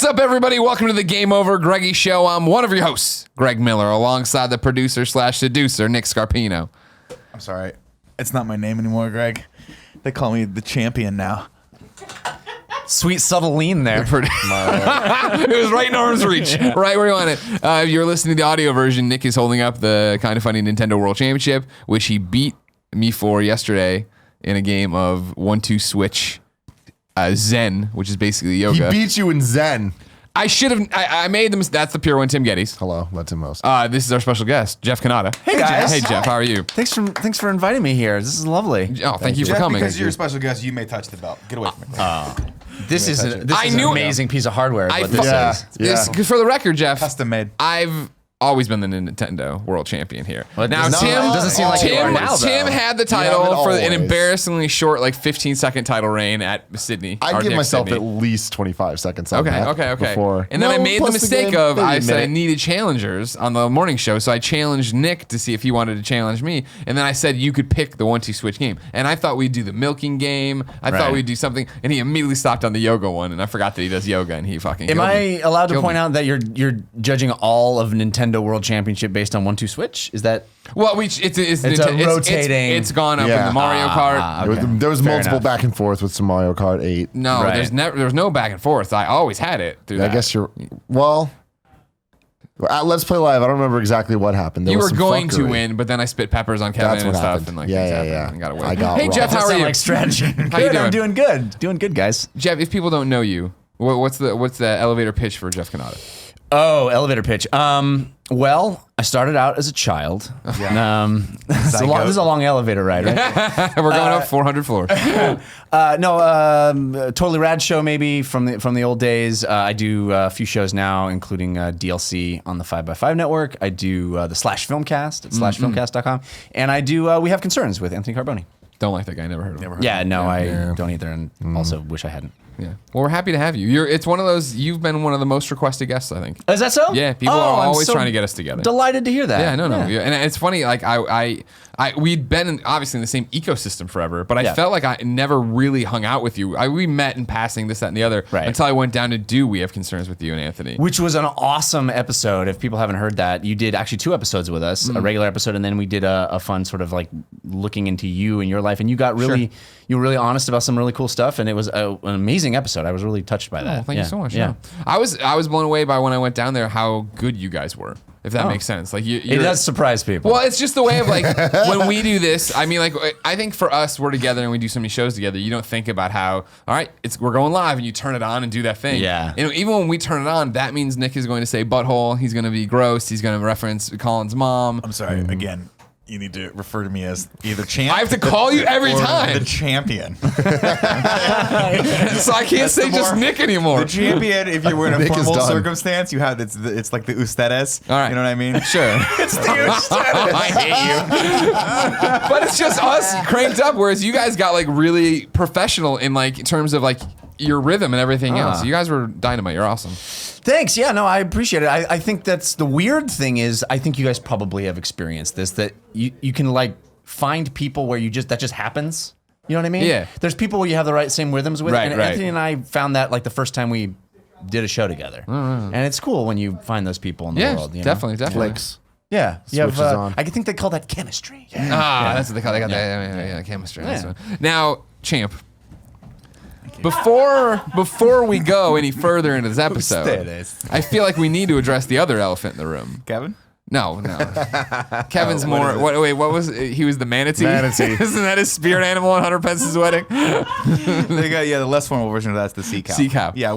What's up, everybody? Welcome to the GameOverGreggy show. I'm one of your hosts, Greg Miller, alongside the producer/seducer, Nick Scarpino. I'm sorry. It's not my name anymore, Greg. They call me the champion now. Sweet subtle lean there. It was right in arm's reach, right where you want it. If you're listening to the audio version, Nick is holding up the Kind of Funny Nintendo World Championship, which he beat me for yesterday in a game of 1-2 switch Zen, which is basically yoga. He beat you in Zen. I should have. I made them. That's the pure one, Tim Gettys. Hello, that's him most. This is our special guest, Jeff Kanata. Hey guys. Hey Jeff, how are you? Thanks for inviting me here. This is lovely. Oh, thank you for coming. Because you're a special guest, you may touch the belt. Get away from me. This is an amazing piece of hardware. Is what this is. For the record, Jeff, Custom made. I've always been the Nintendo World Champion here. Well, now, Tim doesn't seem like you are now, Tim though. had the title for an embarrassingly short, like 15-second title reign at Sydney. I'd give RTX myself Sydney. at least 25 seconds on that. Okay. Before. And then I made the plus mistake game, of, I maybe a said I minute. needed challengers on the morning show, so I challenged Nick to see if he wanted to challenge me. And then I said you could pick the 1-2 switch game. And I thought we'd do the milking game. I thought we'd do something. And he immediately stopped on the yoga one, and I forgot that he does yoga, and he fucking Am killed I me. allowed to Killed point me. out that you're judging all of Nintendo World Championship based on 1-2 switch? Is that Well, it's rotating. It's gone up in Yeah. the Mario Kart. okay. There was Fair multiple enough. back and forth with some Mario Kart 8. No, Right. there's no back and forth. I always had it through I that. guess you're... Well... At Let's Play Live, I don't remember exactly what happened. There You was were some going to fuckery. win, but then I spit peppers on Kevin That's and what stuff, happened. and like Yeah, things yeah, happened yeah. and got away. I got Hey robbed. Jeff, how That are sound you? like strategy. How you Good, doing? I'm doing good. Doing good, guys. Jeff, if people don't know you, what's the elevator pitch for Jeff Kanata? Oh, elevator pitch. Well, I started out as a child. This is a long elevator ride, right? We're going up 400 floors. Totally Rad show maybe from the old days. I do a few shows now, including DLC on the 5x5 network. I do the Slash Filmcast at slashfilmcast.com, and I do We Have Concerns with Anthony Carboni. Don't like that guy. Never heard of him. Yeah, no, I don't either, and also wish I hadn't. Yeah. Well, we're happy to have you. It's one of those. You've been one of the most requested guests, I think. Is that so? Yeah, people are I'm always so trying to get us together. Delighted to hear that. Yeah, no. Yeah. And it's funny, like we'd been obviously in the same ecosystem forever, but I felt like I never really hung out with you. We met in passing, this, that, and the other, until I went down to do We Have Concerns with you and Anthony. Which was an awesome episode. If people haven't heard that, you did actually 2 episodes with us, a regular episode, and then we did a fun sort of like looking into you and your life, and you got really, you were really honest about some really cool stuff, and it was an amazing episode. I was really touched by that. Oh, thank you so much. Yeah. I was blown away by when I went down there how good you guys were. If that makes sense, like It does surprise people. Well, it's just the way of like when we do this. I mean, like I think for us, we're together and we do so many shows together. You don't think about how all right, we're going live and you turn it on and do that thing. Yeah. And even when we turn it on, that means Nick is going to say butthole. He's going to be gross. He's going to reference Colin's mom. I'm sorry. Again, you need to refer to me as either champ. I have to call you every or time, the champion. so I can't say just Nick anymore. The champion, if you were in a Nick is formal done. circumstance, you have it's like the ustedes. All right. You know what I mean? Sure. It's the ustedes. I hate you. But it's just us cranked up, whereas you guys got like really professional in like in terms of like your rhythm and everything else. You guys were dynamite. You're awesome. Thanks. Yeah, no, I appreciate it. I think that's the weird thing is I think you guys probably have experienced this, that you can like find people where that just happens. You know what I mean? Yeah. There's people where you have the same rhythms with. Right, and right. Anthony and I found that like the first time we did a show together. And it's cool when you find those people in the Yeah, world. You know? definitely. Clicks. Yeah. You have, Switches on. I think they call that chemistry. That's what they call. They got that chemistry. That's one. Now, champ. Before we go any further into this episode, Ustedes. I feel like we need to address the other elephant in the room. Kevin? No. Kevin's more. What was he? Was the manatee? Manatee. Isn't that his spirit animal at Hunter Pence's wedding? They got the less formal version of that's the sea cow. Sea cow. Yeah,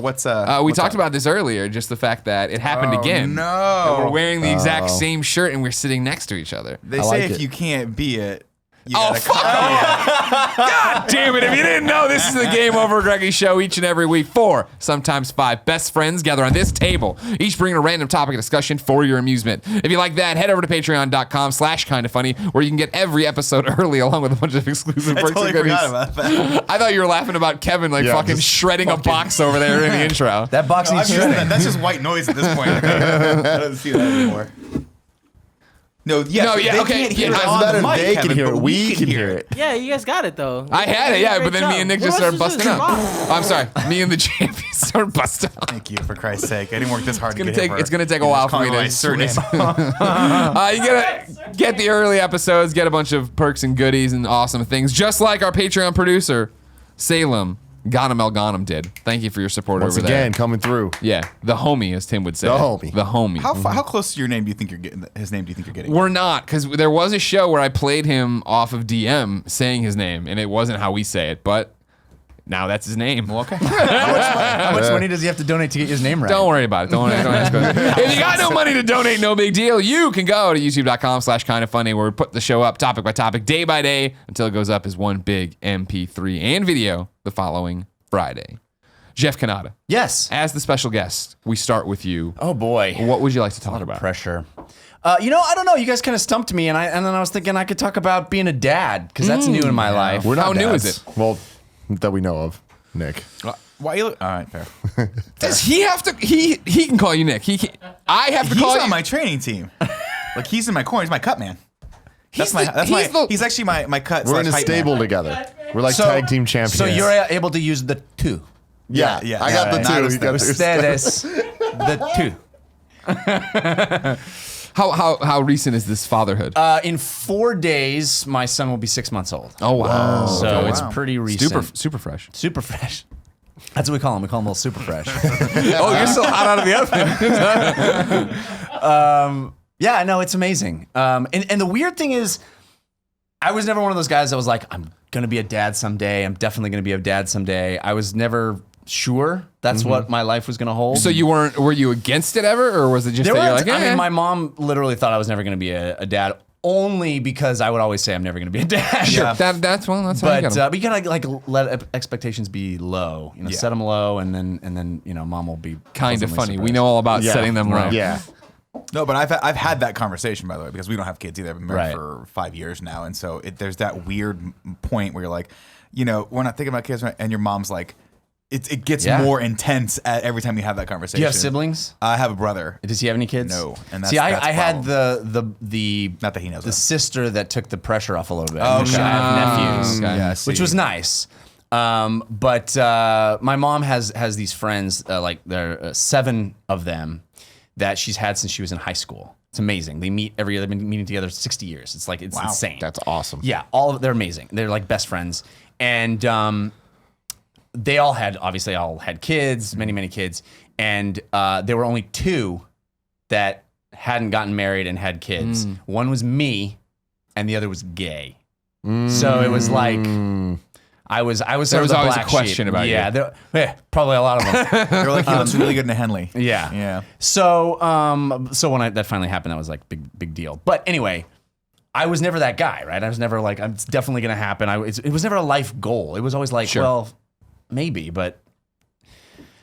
We talked about this earlier. Just the fact that it happened again. No. That we're wearing the exact same shirt and we're sitting next to each other. They I say like if it. you can't be it, you Oh, gotta fuck copy God damn it. If you didn't know, this is the GameOverGreggy show each and every week. 4, sometimes 5 best friends gather on this table, each bringing a random topic of discussion for your amusement. If you like that, head over to patreon.com/kindafunny, where you can get every episode early along with a bunch of exclusive I perks totally and goodies. forgot about that. I thought you were laughing about Kevin fucking just shredding a box over there in the intro. That box I'm needs used to shredding. that. That's just white noise at this point. I don't see that anymore. No, yes, No, yeah, they okay, can't hear yeah, it it's on better the mic, they Kevin, can hear but it. We can hear it. Yeah, you guys got it though. I had it, yeah, but then me and Nick just started busting up. Rock. Oh, I'm sorry. Me and the champions Start busting. Thank you, for Christ's sake. I didn't work this hard to get It's gonna take a while for me to surname. You gotta get the early episodes, get a bunch of perks and goodies and awesome things, just like our Patreon producer, Salem Ghanem El Ghanem did. Thank you for your support Once over again, there. coming through. Yeah, the homie, as Tim would say. The homie. The homie. How close to your name do you think you're getting? His name do you think you're getting? We're not, because there was a show where I played him off of DM saying his name, and it wasn't how we say it, but now that's his name. Well, okay. How much money does he have to donate to get his name right? Don't worry about it. Don't ask about it. If you got no money to donate, no big deal. You can go to youtube.com/kindoffunny where we put the show up topic by topic, day by day, until it goes up as one big MP3 and video the following Friday. Jeff Kanata, Yes. as the special guest, we start with you. Oh boy. What would you like to talk about? Pressure. I don't know. You guys kind of stumped me, and then I was thinking I could talk about being a dad because that's new in my life. We're not How new is dads. it? Well, that we know of, Nick. Why you look? All right, fair. Does he have to? He can call you Nick. I have to He's call you. on my training team. Like he's in my corner. He's my cut man. He's the- He's actually my cut. We're in a hype stable man. together. We're like tag team champions. So you're able to use the two. yeah. Yeah, I got yeah, the not two. as You got Ustedes, the two. How recent is this fatherhood? In 4 days, my son will be 6 months old. Oh wow! So it's wow. pretty recent. Super fresh. Super fresh. That's what we call him. We call him a little super fresh. Oh, you're still hot out of the oven. Yeah, no, it's amazing. And the weird thing is, I was never one of those guys that was like, I'm gonna be a dad someday. I'm definitely gonna be a dad someday. I was never sure that's what my life was gonna hold. So were you against it ever, or was it just There that you're was, like, I mean, my mom literally thought I was never gonna be a dad, only because I would always say I'm never gonna be a dad. Yeah. that's how But you got you gotta like let expectations be low, Yeah. set them low, and then mom will be kind of pleasantly funny. We surprised. know all about setting them low. Yeah. No, but I've had that conversation, by the way, because we don't have kids either. I've been married Right. for 5 years now, and so there's that weird point where you're like, we're not thinking about kids, right? And your mom's like, it gets Yeah. more intense every time you have that conversation. Do you have siblings? I have a brother. Does he have any kids? No, and that's- see, that's I a had problem. the Not that he knows the that. sister that took the pressure off a little bit. Oh, which okay. I have nephews, Okay. Yeah, which see. was nice. But my mom has these friends, like there are 7 of them that she's had since she was in high school. It's amazing. They meet every year. They've been meeting together 60 years. It's like it's insane. That's awesome. Yeah, they're amazing. They're like best friends, and they all had kids, many kids, and there were only 2 that hadn't gotten married and had kids. One was me, and the other was gay. So it was like I was. There sort of was the always a black question sheep. about you. Yeah, probably a lot of them. They're like, he looks really good in a Henley. Yeah. Yeah. So when that finally happened, that was like big deal. But anyway, I was never that guy, right? I was never like, it's definitely going to happen. It was never a life goal. It was always like, well, maybe, but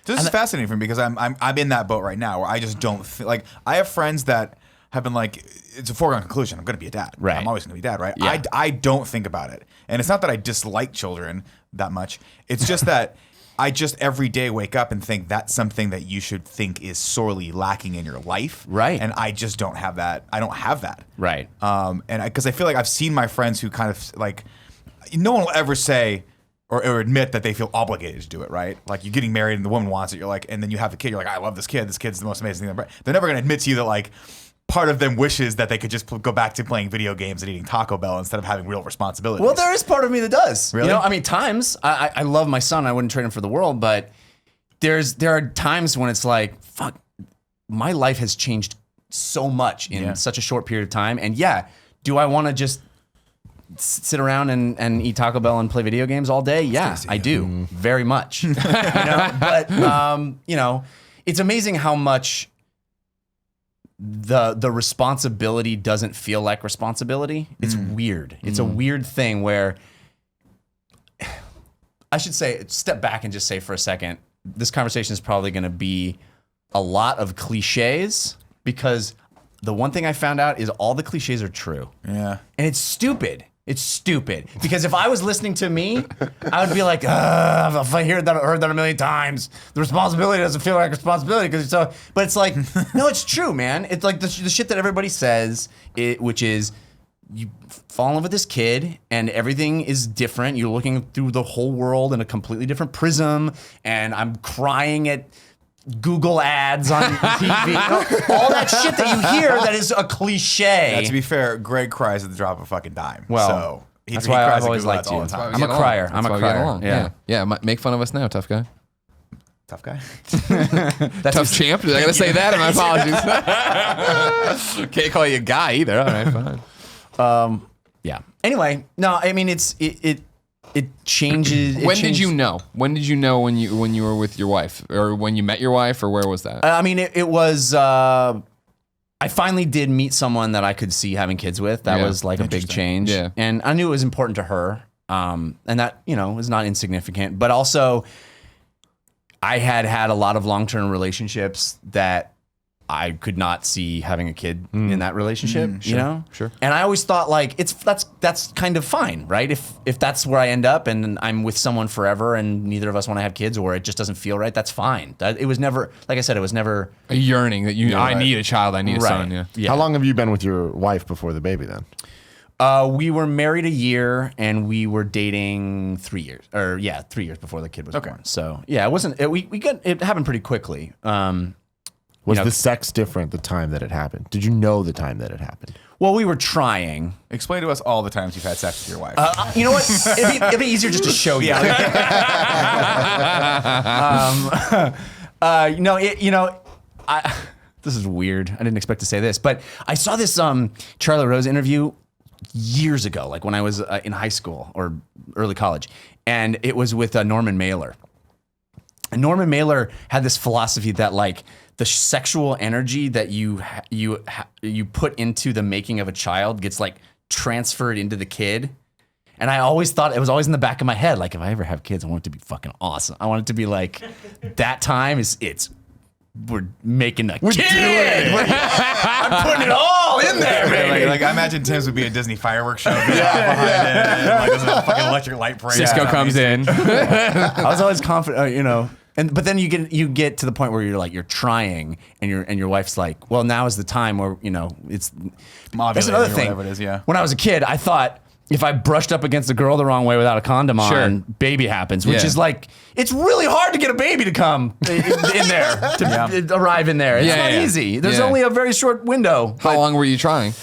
This is fascinating for me because I'm in that boat right now where I just don't like. I have friends that have been like, it's a foregone conclusion. I'm going to be a dad. Right. I'm always going to be a dad. Right. Yeah. I don't think about it, and it's not that I dislike children that much. It's just that I just every day wake up and think that's something that you should think is sorely lacking in your life. Right. And I just don't have that. I don't have that. right. And because I feel like I've seen my friends who kind of like, no one will ever say or admit that they feel obligated to do it, right? Like you're getting married and the woman wants it, you're like, and then you have the kid, you're like, I love this kid. This kid's the most amazing thing ever. They're never going to admit to you that like part of them wishes that they could just go back to playing video games and eating Taco Bell instead of having real responsibilities. Well, there is part of me that does. Really? I mean, times I love my son. I wouldn't trade him for the world, but there are times when it's like, fuck, my life has changed so much in such a short period of time. And yeah, do I want to just sit around and eat Taco Bell and play video games all day? Yeah, I do, very much. But it's amazing how much the responsibility doesn't feel like responsibility. It's weird. It's a weird thing where I should say, step back and just say for a second, this conversation is probably going to be a lot of cliches because the one thing I found out is all the cliches are true. Yeah. And it's stupid. It's stupid because if I was listening to me, I would be like, if I heard that a million times, the responsibility doesn't feel like responsibility because it's so. But it's like, no, it's true, man. It's like the shit that everybody says, which is you fall in love with this kid and everything is different. You're looking through the whole world in a completely different prism, and I'm crying at Google ads on TV. You know, all that shit that you hear that is a cliche. To be fair, Greg cries at the drop of a fucking dime. Well, so that's he why cries I've at always Google liked ads all you. the time. I'm a crier. I'm a That's why we get crier. along. Yeah. Yeah. Make fun of us now, tough guy. Tough guy. Tough champ. I gotta say that. My apologies. Can't call you a guy either. All right, fine. Yeah. Anyway, no, I mean it changes. When did you know? When did you know when you were with your wife, or when you met your wife, or where was that? I mean, it was. I finally did meet someone that I could see having kids with. That Yeah. was like a big change. Yeah. And I knew it was important to her. And that, was not insignificant. But also, I had a lot of long-term relationships that I could not see having a kid in that relationship, you know? Sure. And I always thought like that's kind of fine, right? If that's where I end up and I'm with someone forever and neither of us want to have kids, or it just doesn't feel right, that's fine. It was never, like I said, it was never A yearning that I right. need a child. I need a son. Yeah. Yeah. How long have you been with your wife before the baby then? We were married a year and we were dating 3 years, 3 years before the kid was born. So yeah, it wasn't. It happened pretty quickly. Was the sex different the time that it happened? Did you know the time that it happened? Well, we were trying. Explain to us all the times you've had sex with your wife. You know what? It'd be easier just to show you. This is weird. I didn't expect to say this, but I saw this Charlie Rose interview years ago, like when I was in high school or early college, and it was with Norman Mailer. And Norman Mailer had this philosophy that like the sexual energy that you put into the making of a child gets like transferred into the kid. And I always thought, it was always in the back of my head, like if I ever have kids, I want it to be fucking awesome. I want it to be like that time we're making a kid. I'm putting it all in there, baby. Like I imagine Tim's would be a Disney fireworks show. Behind it, and, like there's a fucking electric light parade. Cisco comes in. I was always confident, but then you get to the point where you're trying, and your wife's like, well, now is the time where it's. That's another thing. Whatever it is, yeah. When I was a kid, I thought if I brushed up against a girl the wrong way without a condom on, baby happens, which is like, it's really hard to get a baby to come in there, to arrive in there. It's not easy. There's only a very short window. How long were you trying?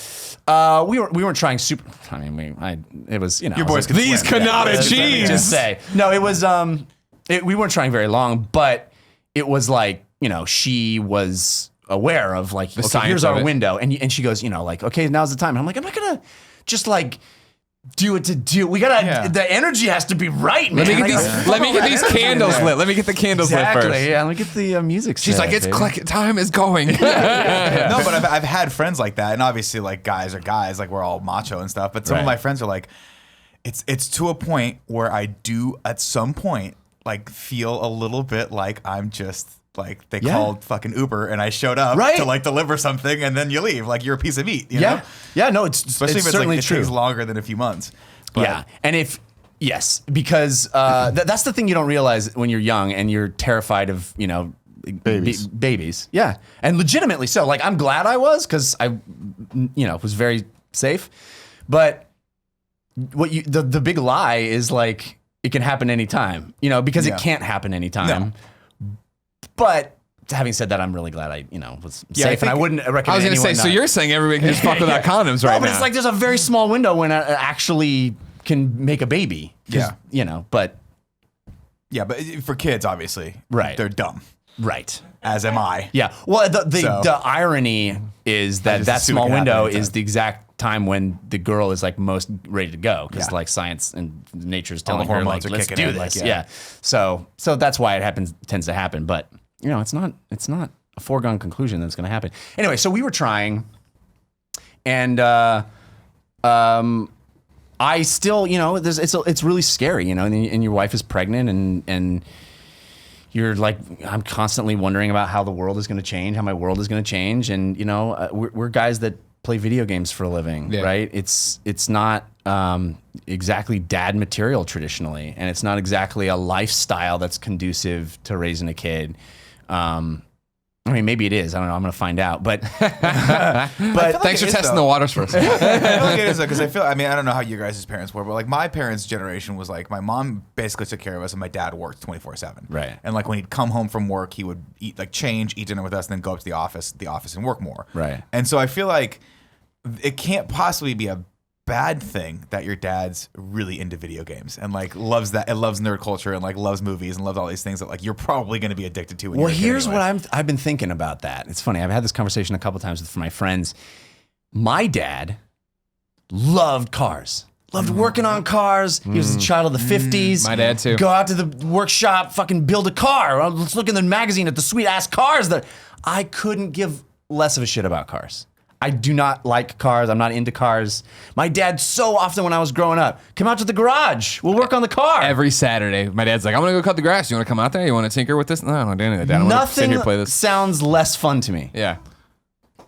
We weren't trying super. I mean, it was Your boys could These swim. Canada Just cheese. say no. It was we weren't trying very long, but it was like she was aware of like okay, science here's of our it. window, and she goes like okay, now's the time. And I'm like, I'm not gonna just like do it to do. We gotta. The energy has to be right, man. Let me get these candles lit. Let me get the candles lit Exactly. first. Yeah. Let me get the music. She's set, like, it's baby. click. Time is going. No, but I've had friends like that, and obviously, like guys are guys, like we're all macho and stuff. But some of my friends are like, it's to a point where I do at some point like feel a little bit like I'm just like they called fucking Uber and I showed up to like deliver something and then you leave like you're a piece of meat. You know? Yeah. No, it's Especially if it's certainly like, it true. takes longer than a few months. But Yeah, and because that's the thing you don't realize when you're young and you're terrified of Babies. babies. Yeah, and legitimately so. Like I'm glad I was because I was very safe, but the big lie is like it can happen anytime. Because it can't happen anytime. But having said that, I'm really glad I was safe, and I wouldn't recommend. I was going to say, anyone so not- you're saying everybody can just fuck without condoms right no, but now? it's like there's a very small window when I actually can make a baby. 'Cause, but yeah, but for kids, obviously, Right. they're dumb. right. As am I. Yeah. Well, the So- irony is that just that assume it small can happen window anytime. is the exact time when the girl is like most ready to go because like science and nature is telling the her like hormones are let's kicking do in, like, this. yeah. Yeah. So that's why it tends to happen. But it's not a foregone conclusion that it's going to happen. Anyway, so we were trying, and I still it's really scary, and your wife is pregnant and. You're like, I'm constantly wondering about how the world is going to change, how my world is going to change. And, we're guys that play video games for a living, right? It's not exactly dad material traditionally. And it's not exactly a lifestyle that's conducive to raising a kid. I mean, maybe it is. I don't know. I'm going to find out. But Thanks for testing the waters first. I feel like it is because I mean, I don't know how you guys' parents were, but like my parents' generation was like my mom basically took care of us and my dad worked 24/7. Right. And like when he'd come home from work, he would eat dinner with us, and then go up to the office and work more. Right. And so I feel like it can't possibly be a bad thing that your dad's really into video games and like loves nerd culture and like loves movies and loves all these things that like you're probably going to be addicted to. Well, here's what I've been thinking about that. It's funny. I've had this conversation a couple times with my friends. My dad loved cars. Loved working on cars. He was a child of the 50s. My dad too. Go out to the workshop, fucking build a car. Let's look in the magazine at the sweet ass cars that I couldn't give less of a shit about cars. I do not like cars. I'm not into cars. My dad so often when I was growing up, come out to the garage. We'll work on the car. Every Saturday, my dad's like, I'm going to go cut the grass. You want to come out there? You want to tinker with this? No, I don't do any of that. Dad. I want to sit Nothing here and play this. sounds less fun to me. Yeah.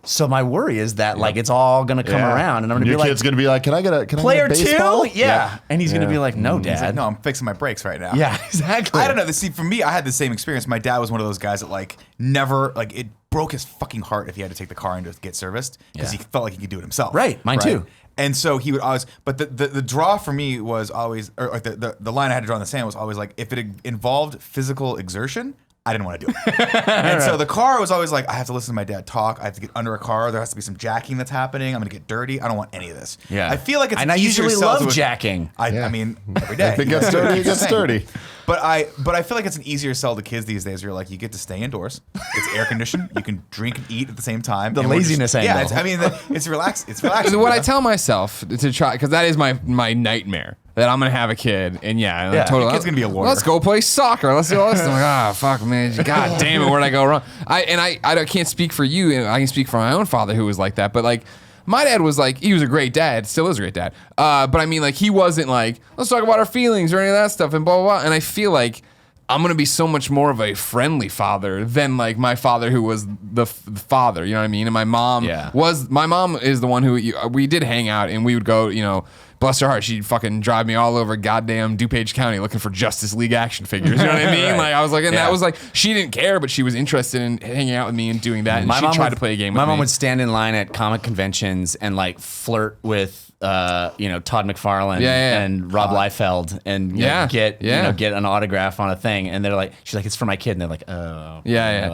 So my worry is that like it's all gonna come around, and I'm gonna Your be like, kid's gonna be like, can I get a player baseball? 2? Yeah. And he's gonna be like, no, Dad. He's like, no, I'm fixing my brakes right now. Yeah, exactly. I don't know. See, for me, I had the same experience. My dad was one of those guys that like never like it broke his fucking heart if he had to take the car in to get serviced because he felt like he could do it himself. Right, mine too. And so he would always, but the draw for me was always, or like the line I had to draw in the sand was always like, if it involved physical exertion, I didn't want to do it. And so the car was always like, I have to listen to my dad talk. I have to get under a car. There has to be some jacking that's happening. I'm going to get dirty. I don't want any of this. Yeah. I feel like it's and I easier usually sell love to jacking. I mean, every day. If it gets dirty, it gets dirty. But I feel like it's an easier sell to kids these days. Where you're like, you get to stay indoors. It's air conditioned. You can drink and eat at the same time. The And we're laziness angle. Yeah, it's relaxed. It's relaxing. What I tell myself to try, because that is my nightmare, that I'm gonna have a kid, and totally. your kid's gonna be a lawyer. Let's go play soccer. Let's do all this. I'm like, fuck, man, god damn it, where'd I go wrong? I can't speak for you, and I can speak for my own father who was like that, but like. My dad was like, he was a great dad, still is a great dad. But I mean, like, he wasn't like, let's talk about our feelings or any of that stuff and blah, blah, blah. And I feel like I'm going to be so much more of a friendly father than like my father who was the father, you know what I mean? And my mom is the one who, we did hang out and we would go, bless her heart, she'd fucking drive me all over goddamn DuPage County looking for Justice League action figures. You know what I mean? Right. Like I was like, and that was like, she didn't care, but she was interested in hanging out with me and doing that. And she tried to play a game with me. My mom would stand in line at comic conventions and like flirt with, Todd McFarlane and Rob Liefeld and get an autograph on a thing. And they're like, she's like, it's for my kid. And they're like, oh. That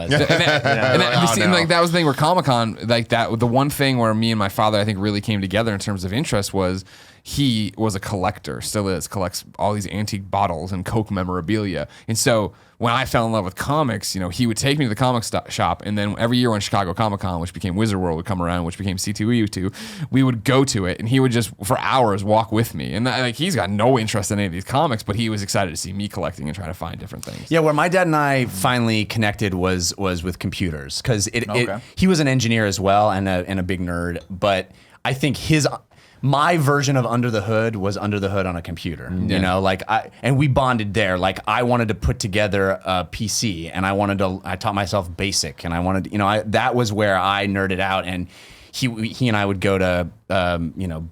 was the thing where Comic-Con, like that, the one thing where me and my father, I think, really came together in terms of interest was he was a collector, still is, collects all these antique bottles and Coke memorabilia. And so when I fell in love with comics, he would take me to the comic shop, and then every year when Chicago Comic-Con, which became Wizard World, would come around, which became C2E2, we would go to it, and he would just, for hours, walk with me. And like he's got no interest in any of these comics, but he was excited to see me collecting and trying to find different things. Yeah, where my dad and I finally connected was with computers, because he was an engineer as well and a big nerd, but I think my version of Under the Hood was Under the Hood on a computer, and we bonded there. Like I wanted to put together a PC, and I taught myself BASIC, and I wanted, that was where I nerded out. And he and I would go to,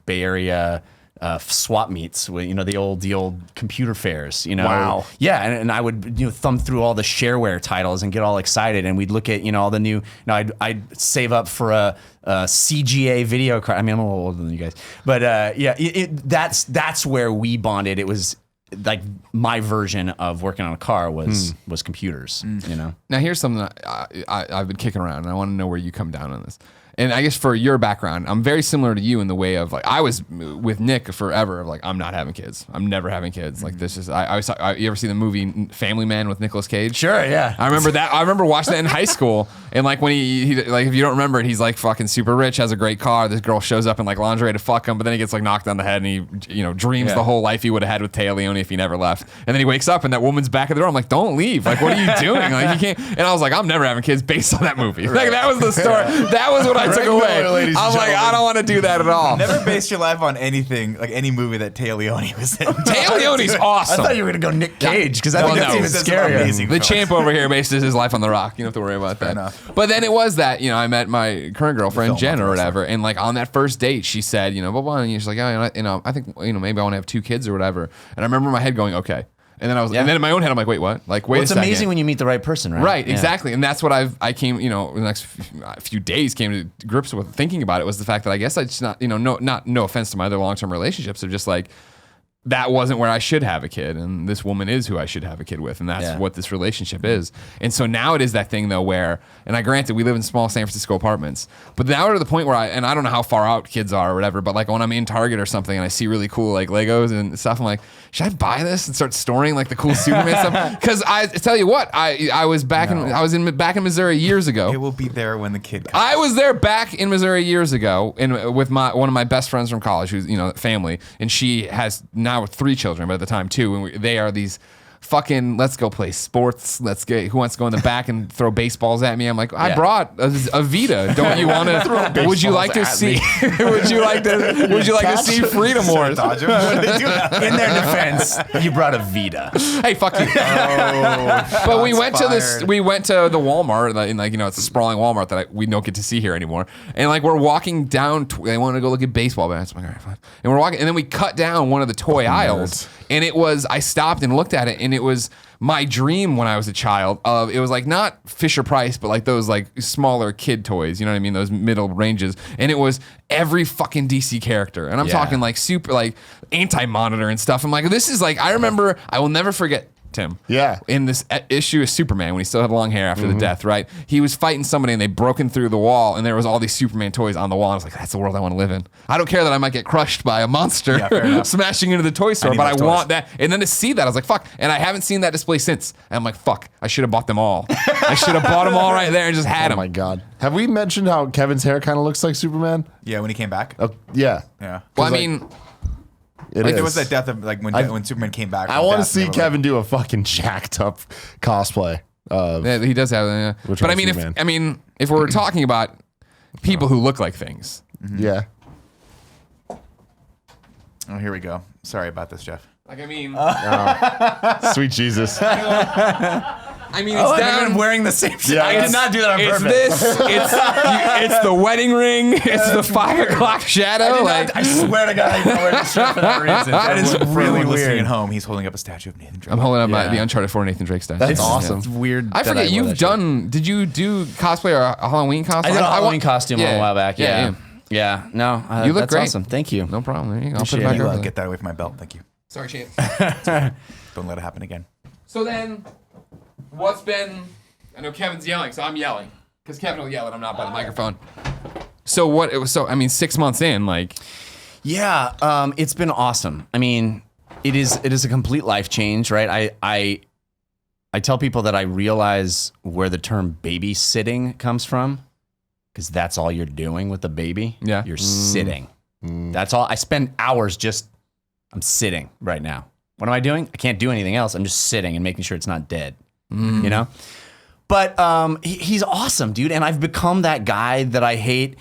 Bay Area swap meets with, the old computer fairs, Wow. Yeah. And I would, thumb through all the shareware titles and get all excited. And we'd look at, all the new, I'd save up for a CGA video card. I mean, I'm a little older than you guys, but that's where we bonded. It was like my version of working on a car was computers, Now here's something that I've been kicking around, and I want to know where you come down on this. And I guess for your background, I'm very similar to you in the way of like, I was with Nick forever of like, I'm not having kids. I'm never having kids. Like this is, you ever see the movie Family Man with Nicolas Cage? Sure, yeah. I remember that. I remember watching that in high school. And like when he like, if you don't remember it, he's like fucking super rich, has a great car. This girl shows up in like lingerie to fuck him, but then he gets like knocked on the head and he, dreams the whole life he would have had with Taya Leone if he never left. And then he wakes up and that woman's back at the door. I'm like, don't leave. Like, what are you doing? Like, you can't. And I was like, I'm never having kids based on that movie. Like, that was the story. That was what I took away. I'm like, I don't want to do that at all. Never base your life on anything, like any movie that Taya Leone was in. Taya Leone's awesome. I thought you were going to go Nick Cage, because I think that's even scarier. The champ over here bases his life on The Rock. You don't have to worry about that. Enough. But then it was that, I met my current girlfriend, Jen, or whatever, and like on that first date, she said, blah, blah, and she's like, I think, maybe I want to have 2 kids or whatever. And I remember my head going, okay, And then and then in my own head, I'm like, wait, what? Like, wait a It's second. amazing when you meet the right person, right? Right, Yeah. exactly. And that's what I came, in the next few days came to grips with thinking about it was the fact that I guess I just not, no offense to my other long-term relationships, are just like, that wasn't where I should have a kid, and this woman is who I should have a kid with, and that's what this relationship is. And so now it is that thing though where, and granted we live in small San Francisco apartments, but now we're to the point where I don't know how far out kids are or whatever, but like when I'm in Target or something and I see really cool like Legos and stuff, I'm like, should I buy this and start storing like the cool Superman stuff? Because I tell you what, I was back in Missouri years ago. It will be there when the kid comes. I was there back in Missouri years ago, with one of my best friends from college, who's family, and she has now 3 children, but at the time 2, and they are these fucking let's go play sports. Let's get who wants to go in the back and throw baseballs at me. I'm like, I brought a Vita. Don't you want to? Would you like to see? Would you like to see Freedom Wars? Dodge him. What do they do? In their defense, you brought a Vita. Hey, fuck you. But we went to the Walmart, and it's a sprawling Walmart that we don't get to see here anymore. And like we're walking down, they wanted to go look at baseball bats. I'm like, all right, fine. And we're walking, and then we cut down one of the toy aisles, and I stopped and looked at it, and it was my dream when I was a child of, it was like not Fisher Price, but like those like smaller kid toys, you know what I mean? Those middle ranges. And it was every fucking DC character. And I'm talking like super, like Anti-Monitor and stuff. I'm like, this is like, I remember, I will never forget Tim. Yeah. In this issue of Superman, when he still had long hair after the death, right? He was fighting somebody and they broken through the wall, and there was all these Superman toys on the wall. And I was like, that's the world I want to live in. I don't care that I might get crushed by a monster smashing into the toy store, but I want that. And then to see that, I was like, fuck. And I haven't seen that display since. And I'm like, fuck, I should have bought them all. I should have bought them all right there and just had them. Oh my God. Have we mentioned how Kevin's hair kind of looks like Superman? Yeah, when he came back. Yeah. Yeah. Well, I mean, There was that death of like when Superman came back. I want to see Kevin do a fucking jacked up cosplay. yeah, he does have. But I mean, if we're talking about people who look like things, Yeah. Oh, here we go. Sorry about this, Jeff. like I mean, Sweet Jesus. it's down. wearing the same shit. Yeah, I did not do that on It's purpose. this. It's the wedding ring. It's the 5 o'clock shadow. I swear to God, I didn't wear this shirt for that reason. That is For really everyone listening weird. at home, he's holding up a statue of Nathan Drake. I'm holding up Yeah. the Uncharted 4 Nathan Drake statue. That's awesome. It's weird. I that forget wore you've that shirt. done. Did you do cosplay or a Halloween cosplay? I did a Halloween costume a yeah. while back. Yeah. No, You look that's great. awesome. Thank you. No problem. There you go. I'll put Appreciate it back it. over I'll there. get that away from my belt. Thank you. Sorry, Chance. Don't let it happen again. So then, what's been? I know Kevin's yelling, so I'm yelling because Kevin will yell and I'm not by the microphone. So what? It was 6 months in, like. Yeah, it's been awesome. I mean, it is a complete life change, right? I tell people that I realize where the term babysitting comes from, because that's all you're doing with the baby. Yeah. You're sitting. That's all. I spend hours I'm sitting right now. What am I doing? I can't do anything else. I'm just sitting and making sure it's not dead, you know? But he's awesome, dude. And I've become that guy that I hate.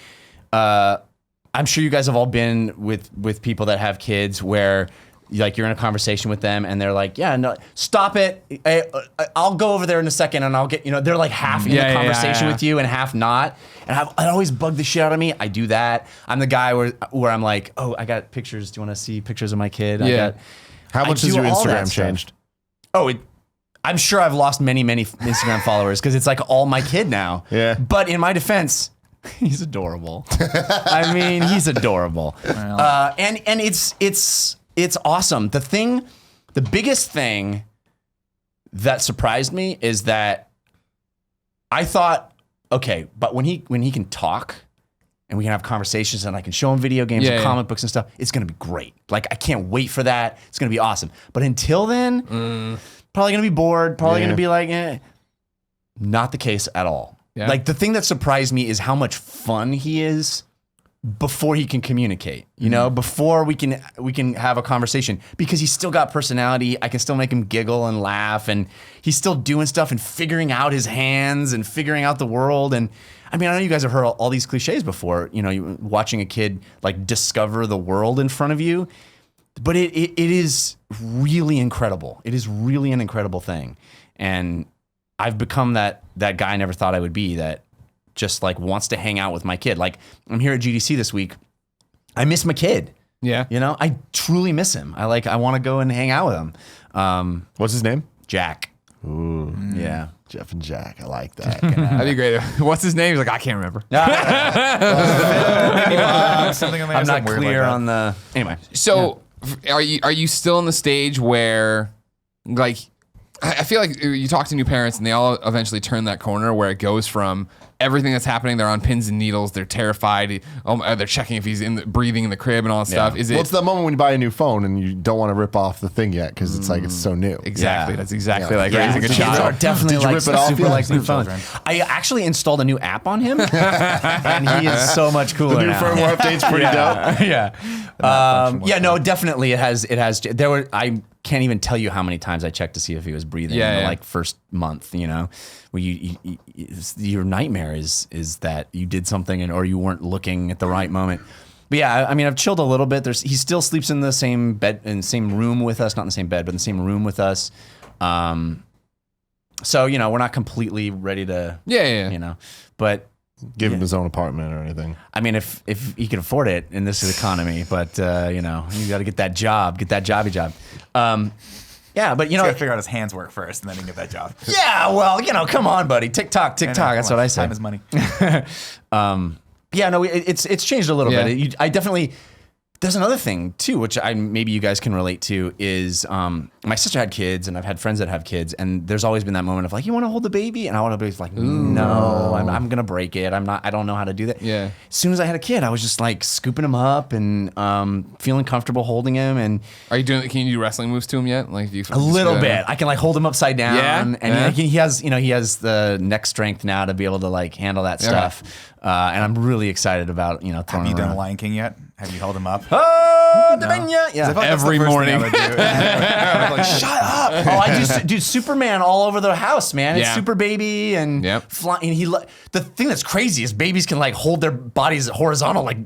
I'm sure you guys have all been with people that have kids where like you're in a conversation with them and they're like, yeah, no, stop it. I'll go over there in a second and I'll get, they're like half in the conversation with you and half not. And it always bugged the shit out of me. I do that. I'm the guy where I'm like, oh, I got pictures. Do you want to see pictures of my kid? Yeah. How much has do your all that Instagram stuff. changed? Oh, I'm sure I've lost many Instagram followers because it's like all my kid now. Yeah. But in my defense, he's adorable. I mean, he's adorable. And it's awesome. The biggest thing that surprised me is that I thought, okay, but when he can talk and we can have conversations and I can show him video games and comic books and stuff, it's going to be great. Like, I can't wait for that. It's going to be awesome. But until then, probably going to be bored, probably going to be like, not the case at all. Yeah. Like, the thing that surprised me is how much fun he is before he can communicate, before we can have a conversation, because he's still got personality. I can still make him giggle and laugh, and he's still doing stuff and figuring out his hands and figuring out the world. And I mean, I know you guys have heard all these cliches before, watching a kid like discover the world in front of you, but it is really incredible. It is really an incredible thing. And I've become that guy I never thought I would be, that just like wants to hang out with my kid. Like, I'm here at GDC this week. I miss my kid. Yeah. I truly miss him. I want to go and hang out with him. What's his name? Jack. Ooh, Yeah. Jeff and Jack. I like that. That'd be great. What's his name? He's like, I can't remember. Something on the I'm not clear on the. Anyway. So, are you still in the stage where, like, I feel like you talk to new parents and they all eventually turn that corner where it goes from everything that's happening, they're on pins and needles, they're terrified, they're checking if he's breathing in the crib and all that stuff. Is it? Well, it's that moment when you buy a new phone and you don't want to rip off the thing yet because it's like it's so new. Exactly. Yeah. That's exactly like raising a Kids child. are definitely Did you like rip it off? super Yeah, like new phones. children. I actually installed a new app on him, and he is so much cooler The new now. firmware update's pretty dope. Yeah. No, definitely it has. There were. I can't even tell you how many times I checked to see if he was breathing in the like first month. You know, where your nightmare is that you did something or you weren't looking at the right moment. But yeah, I mean, I've chilled a little bit. He still sleeps in the same bed, in the same room with us, not in the same bed, but in the same room with us. So you know, we're not completely ready to. Yeah. You know, but. Give him his own apartment or anything. I mean, if he can afford it in this economy, but you know, you got to get that job, job. Yeah, but you know, He's got to figure out his hands work first, and then he can get that job. yeah. Well, you know, come on, buddy, TikTok. That's what I say. Time is money. Yeah, no, it's changed a little Yeah. bit. I definitely. There's another thing too, which maybe you guys can relate to, is my sister had kids, and I've had friends that have kids, and there's always been that moment of like, you want to hold the baby, and I want to be like, no, I'm gonna break it. I don't know how to do that. Yeah. As soon as I had a kid, I was just like scooping him up and feeling comfortable holding him, and Are you doing? Can you do wrestling moves to him yet? Like, do you a little bit. I can like hold him upside down, Yeah? and Yeah. he has the neck strength now to be able to like handle that stuff. And I'm really excited about throwing Have you him done around. Lion King yet? Have you held him up? Oh, No? yeah. 'Cause I feel like that's Every the first morning. thing I would do. I'm like, shut up. Oh, I just dude, Superman all over the house, man. It's Yeah. Super Baby and Yep. flying. The thing that's crazy is babies can like hold their bodies horizontal like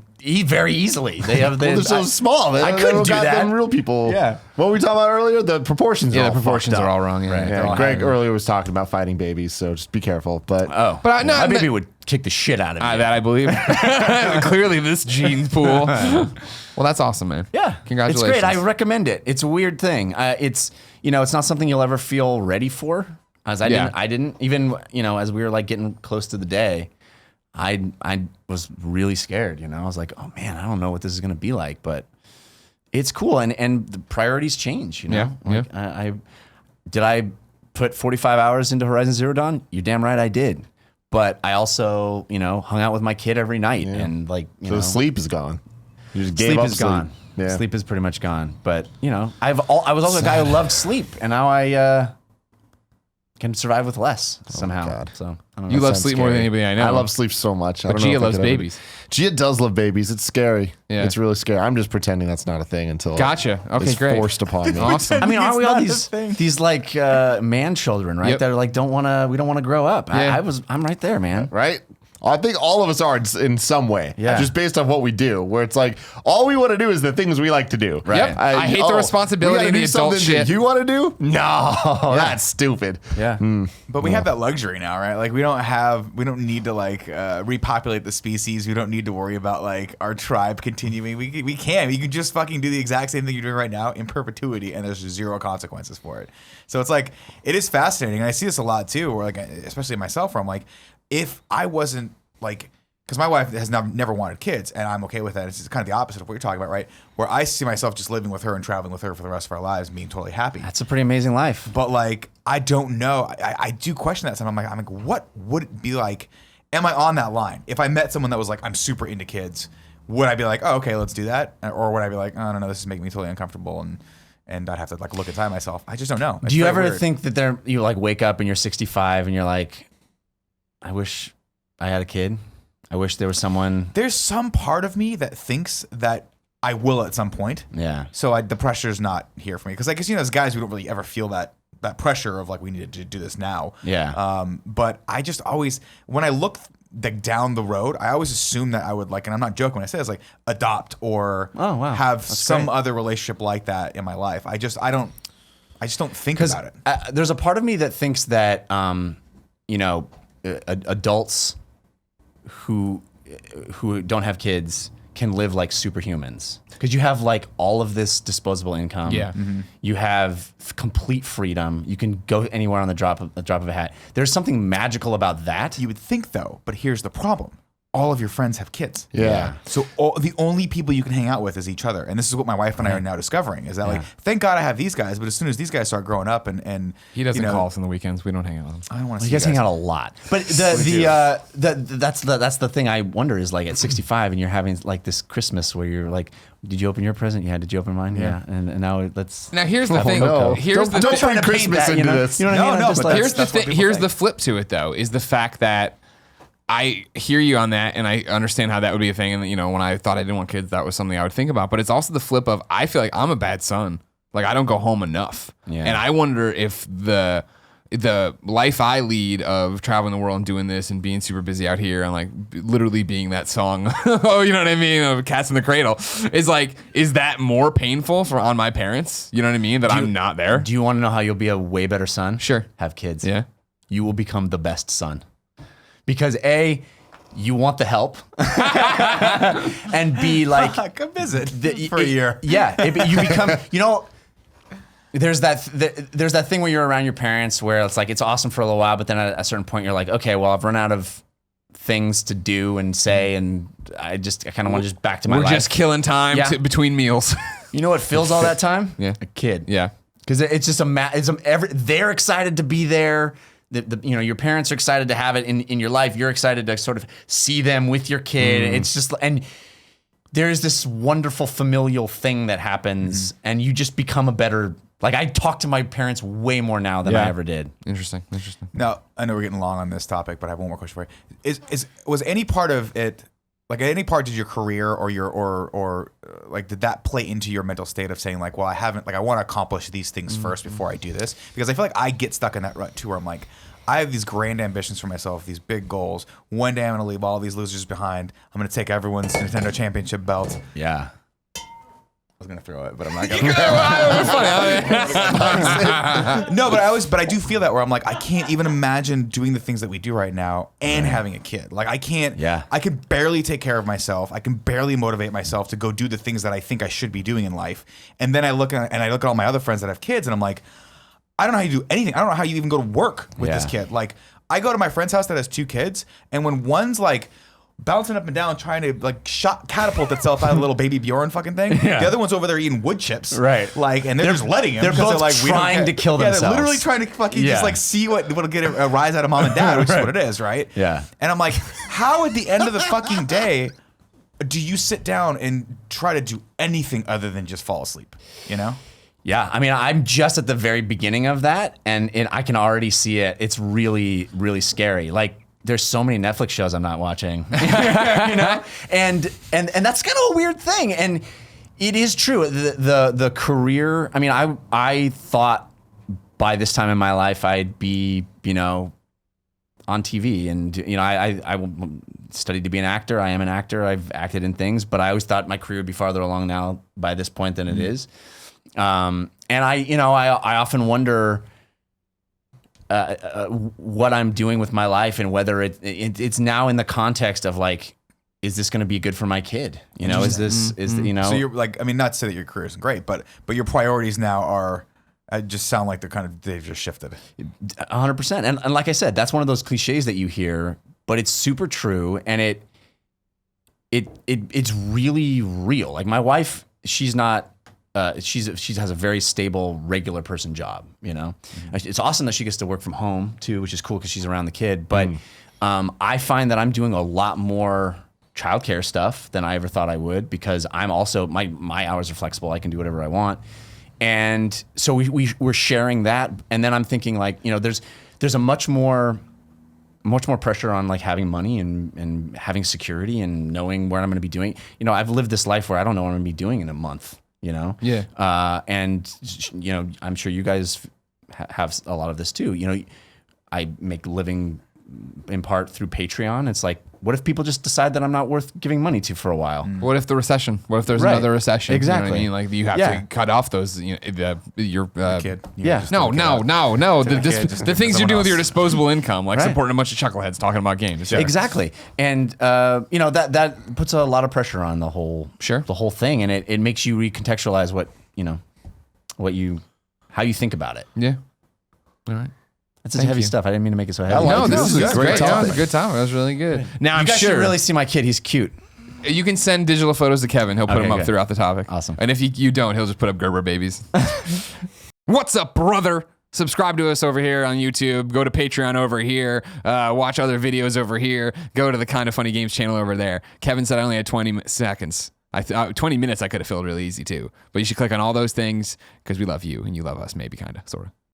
very easily. They have. Well, they're so small. I couldn't do that. Them real people. Yeah. What were we talking about earlier? The proportions. Yeah, are the all proportions fucked are up. all wrong. Yeah. Right. They're Yeah, all Greg higher. earlier was talking about fighting babies, so just be careful. But Oh, But my baby would kick the shit out of me. that I believe. Clearly, this gene pool. Well, that's awesome, man. Yeah, Congratulations. It's great. I recommend it. It's a weird thing. It's it's not something you'll ever feel ready for. As I didn't even as we were like getting close to the day, I was really scared. I was like, oh man, I don't know what this is gonna be like, but it's cool. And the priorities change. Yeah, Like, did I put 45 hours into Horizon Zero Dawn? You're damn right I did. But I also hung out with my kid every night and like so the sleep is gone. You just gave sleep up is gone. Yeah. Sleep is pretty much gone. But I was also a guy who loved sleep, and now I can survive with less somehow. God. So I don't You know. love sounds sleep more than scary. anybody I know. I love sleep so much. I But don't know Gia if I loves could ever- babies. Gia does love babies. It's scary. Yeah. It's really scary. I'm just pretending that's not a thing until Gotcha. Okay, it's great. forced upon me. Awesome. I mean, aren't we all not a these thing. like man children, right? Yep. That are like we don't want to grow up. Yeah. I'm right there, man. Right? I think all of us are in some way. Yeah. Just based on what we do, where it's like all we want to do is the things we like to do. Right. Yep. I hate the responsibility we gotta and the do adult something shit. that you want to do? No, that's stupid. Yeah. But we have that luxury now, right? Like we don't need to like repopulate the species. We don't need to worry about like our tribe continuing. We can just fucking do the exact same thing you're doing right now in perpetuity, and there's zero consequences for it. So it's like it is fascinating. And I see this a lot too, where like especially myself, where I'm like, if I wasn't like. Because my wife has never wanted kids, and I'm okay with that. It's kind of the opposite of what you're talking about, right? Where I see myself just living with her and traveling with her for the rest of our lives, being totally happy. That's a pretty amazing life. But like, I don't know. I do question that sometimes. I'm like, what would it be like? Am I on that line? If I met someone that was like, I'm super into kids, would I be like, oh, okay, let's do that? Or would I be like, oh, no, this is making me totally uncomfortable, and I'd have to like look inside myself. I just don't know. It's Do you very ever weird. think that you like wake up and you're 65 and you're like, I wish I had a kid. I wish there was someone. There's some part of me that thinks that I will at some point. Yeah. So the pressure's not here for me because I guess as guys we don't really ever feel that pressure of like we need to do this now. Yeah. But I just always when I look down the road, I always assume that I would like, and I'm not joking when I say this, like adopt or Oh, wow. have That's some great. other relationship like that in my life. I just don't think Because about it. there's a part of me that thinks that adults who don't have kids can live like superhumans because you have like all of this disposable income. Yeah. You have complete freedom. You can go anywhere on the drop of a hat. There's something magical about that. You would think though, but here's the problem. All of your friends have kids. Yeah. So the only people you can hang out with is each other. And this is what my wife and I are now discovering is that like, thank God I have these guys, but as soon as these guys start growing up and He doesn't call us on the weekends. We don't hang out with him. I don't want to You see guys hang out a lot, but that's the thing I wonder is like at 65 and you're having like this Christmas where you're like, did you open your present? Yeah. Did you open mine? Yeah. And now let's. Now here's the thing. no. Here's the Don't thing. bring Christmas into this. You know what I mean? No, I'm just but like, Here's the that's what thing. people Here's think. the flip to it though, is the fact that I hear you on that, and I understand how that would be a thing. And when I thought I didn't want kids, that was something I would think about. But it's also the flip of I feel like I'm a bad son. Like I don't go home enough, Yeah. and I wonder if the life I lead of traveling the world and doing this and being super busy out here and like literally being that song, oh, you know what I mean, of Cats in the Cradle, is that more painful on my parents? You know what I mean? That I'm not there. do you want to know how you'll be a way better son? Sure. Have kids. Yeah. You will become the best son. Because A, you want the help, and B, like come visit for a year. Yeah, you become. There's that thing where you're around your parents where it's like it's awesome for a little while, but then at a certain point you're like, okay, well I've run out of things to do and say, and I kind of want to just back to my We're life. just killing time Yeah. between meals. You know what fills all that time? Yeah. A kid. Yeah. Because it's just they're excited to be there. Your parents are excited to have it in your life. You're excited to sort of see them with your kid. It's just, and there's this wonderful familial thing that happens, and you just become a better. Like I talk to my parents way more now than I ever did. Interesting. Now, I know we're getting long on this topic, but I have one more question for you. Was any part of it, like at any part did your career or like did that play into your mental state of saying like, well, I want to accomplish these things first before I do this? Because I feel like I get stuck in that rut too, where I'm like, I have these grand ambitions for myself, these big goals. One day I'm going to leave all these losers behind. I'm going to take everyone's Nintendo Championship belt. Yeah. I was gonna throw it, but I'm not gonna. No, but I do feel that where I'm like, I can't even imagine doing the things that we do right now and having a kid. Like I can't. Yeah. I can barely take care of myself. I can barely motivate myself to go do the things that I think I should be doing in life. And then I look at all my other friends that have kids, and I'm like, I don't know how you do anything. I don't know how you even go to work with this kid. Like I go to my friend's house that has 2 kids, and when one's like bouncing up and down trying to like catapult itself out of a little baby Bjorn fucking thing. Yeah. The other one's over there eating wood chips. Right. Like, and they're just letting him. they're because both like, we don't trying care. to kill Yeah, themselves. they're literally trying to fucking just like see what'll get a rise out of mom and dad, which is what it is, right? Yeah. And I'm like, how at the end of the fucking day do you sit down and try to do anything other than just fall asleep? You know? Yeah, I mean, I'm just at the very beginning of that, and I can already see it. It's really, really scary. Like, there's so many Netflix shows I'm not watching, and that's kind of a weird thing. And it is true. The career. I mean, I thought by this time in my life I'd be on TV, and I studied to be an actor. I am an actor. I've acted in things, but I always thought my career would be farther along now by this point than it is. And I often wonder what I'm doing with my life and whether it's now in the context of like, is this going to be good for my kid? Is this So you're like, I mean, not to say that your career isn't great, but your priorities now are just sound like they've just shifted. 100%. And like I said, that's one of those cliches that you hear, but it's super true, and it's really real. Like my wife, she's not. She has a very stable, regular person job. It's awesome that she gets to work from home too, which is cool because she's around the kid. But I find that I'm doing a lot more childcare stuff than I ever thought I would, because I'm also my hours are flexible. I can do whatever I want, and so we're sharing that. And then I'm thinking like, there's a much more pressure on like having money and having security and knowing where I'm going to be doing. I've lived this life where I don't know what I'm going to be doing in a month. Yeah. And I'm sure you guys have a lot of this too. I make a living in part through Patreon. It's like what if people just decide that I'm not worth giving money to for a while? What if the recession? What if there's Right. another recession? Exactly. You know what I mean? Like you have Yeah. to cut off those. You know, your Kid. You Yeah. just No, take it no, out. no. Take a kid, just The give it things to you're doing with someone your else. disposable income, like Right. supporting a bunch of chuckleheads talking about games. Yeah. Exactly. And you know, that puts a lot of pressure on the whole thing, and it makes you recontextualize how you think about it. Yeah. All right. That's Thank heavy you. stuff. I didn't mean to make it so heavy. like No, it. this is This is a great. great Yeah, it was a topic. good time. That was really good. Now You I'm guys sure should really see my kid. He's cute. you can send digital photos to Kevin. He'll put Okay, them up good. throughout the topic. Awesome. And if you don't, he'll just put up Gerber babies. What's up, brother? Subscribe to us over here on YouTube. Go to Patreon over here. Watch other videos over here. Go to the Kind of Funny Games channel over there. Kevin said I only had 20 seconds. 20 minutes I could have filled really easy too. But you should click on all those things because we love you and you love us, maybe, kind of, sort of.